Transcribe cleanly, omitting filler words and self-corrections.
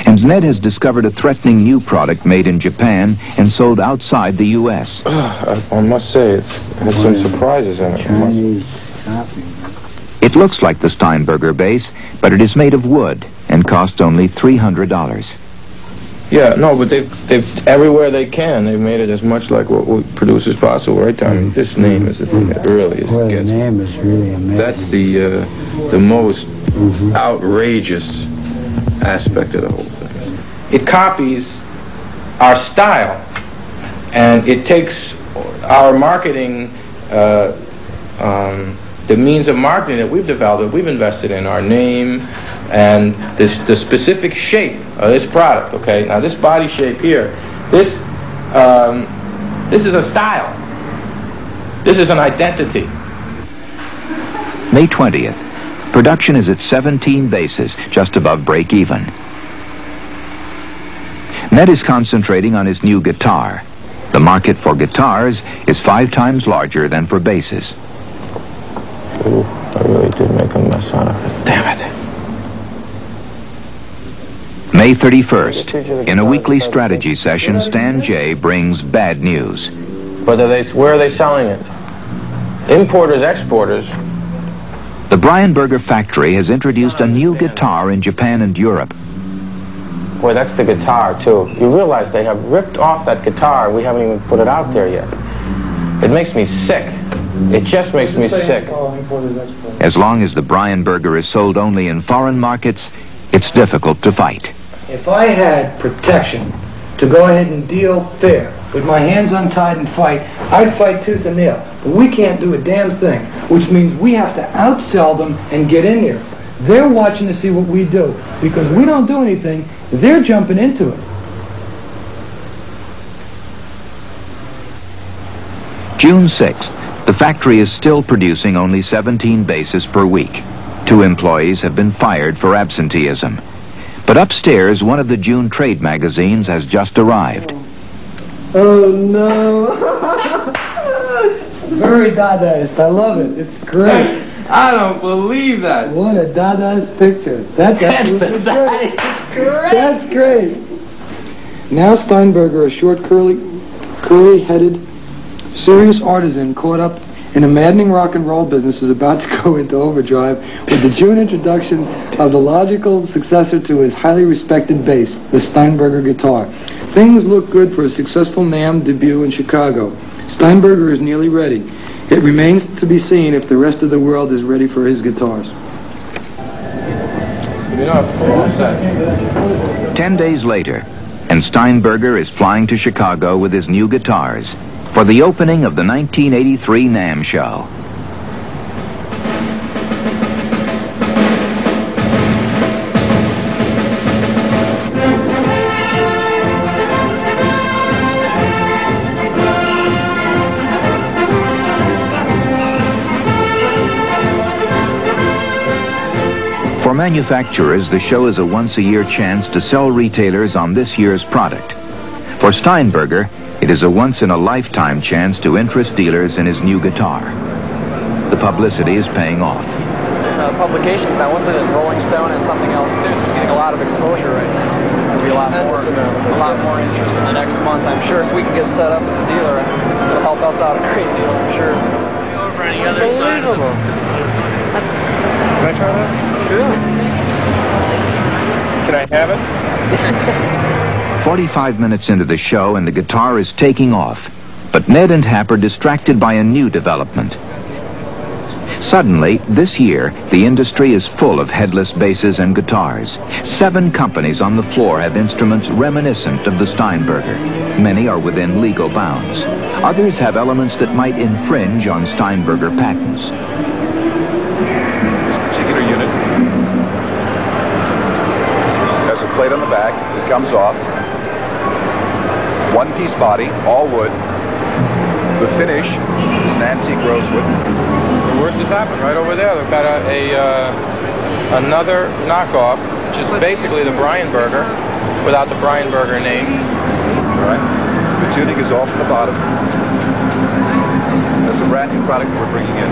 And Ned has discovered a threatening new product made in Japan and sold outside the U.S. I must say, it has some surprises in it. Chinese copy. It looks like the Steinberger base, but it is made of wood and costs only $300. Yeah, no, but they've everywhere they can, they've made it as much like what we produce as possible, right, Tommy? This name is the thing that really is. Well, the name is really amazing. That's the most outrageous aspect of the whole thing. It copies our style, and it takes our marketing, the means of marketing that we've developed, that we've invested in, our name, and the specific shape of this product, okay? Now this body shape here, this is a style. This is an identity. May 20th. Production is at 17 bases, just above break even. Ned is concentrating on his new guitar. The market for guitars is 5 times larger than for basses. Ooh, I really did make a mess out of it. Damn it. May 31st. In a weekly strategy session, Stan J. brings bad news. Where are they selling it? Importers, exporters. The Steinberger factory has introduced a new guitar in Japan and Europe. Boy, that's the guitar, too. You realize they have ripped off that guitar. We haven't even put it out there yet. It makes me sick. It just makes me sick. As long as the Steinberger is sold only in foreign markets, it's difficult to fight. If I had protection to go ahead and deal fair, with my hands untied and fight, I'd fight tooth and nail. But we can't do a damn thing, which means we have to outsell them and get in there. They're watching to see what we do. Because we don't do anything, they're jumping into it. June 6th. The factory is still producing only 17 bases per week. 2 employees have been fired for absenteeism. But upstairs, one of the June trade magazines has just arrived. Oh, no. Very Dadaist. I love it. It's great. I don't believe that. What a Dadaist picture. That's absolutely great. It's great. That's great. Now Steinberger, a short, curly-headed, serious artisan caught up in a maddening rock and roll business, is about to go into overdrive with the June introduction of the logical successor to his highly respected bass, the Steinberger guitar. Things look good for a successful NAMM debut in Chicago. Steinberger is nearly ready. It remains to be seen if the rest of the world is ready for his guitars. 10 days later, and Steinberger is flying to Chicago with his new guitars for the opening of the 1983 NAMM show. For manufacturers, the show is a once-a-year chance to sell retailers on this year's product. For Steinberger, it is a once-in-a-lifetime chance to interest dealers in his new guitar. The publicity is paying off. Publications now, once in Rolling Stone and something else too, so he's getting a lot of exposure right now. There'll be a lot more interest in the next month. I'm sure if we can get set up as a dealer, it'll help us out a great deal, I'm sure. Over on the other side of the... That's... Can I try that? Sure. Can I have it? 45 minutes into the show and the guitar is taking off, but Ned and Hap are distracted by a new development. Suddenly, this year, the industry is full of headless basses and guitars. 7 companies on the floor have instruments reminiscent of the Steinberger. Many are within legal bounds. Others have elements that might infringe on Steinberger patents. This particular unit has a plate on the back that comes off. One-piece body, all wood. The finish is an antique rosewood. The worst has happened right over there. They've got another knockoff, which is basically the Steinberger, without the Steinberger name. All right. The tuning is off from the bottom. That's a brand new product that we're bringing in.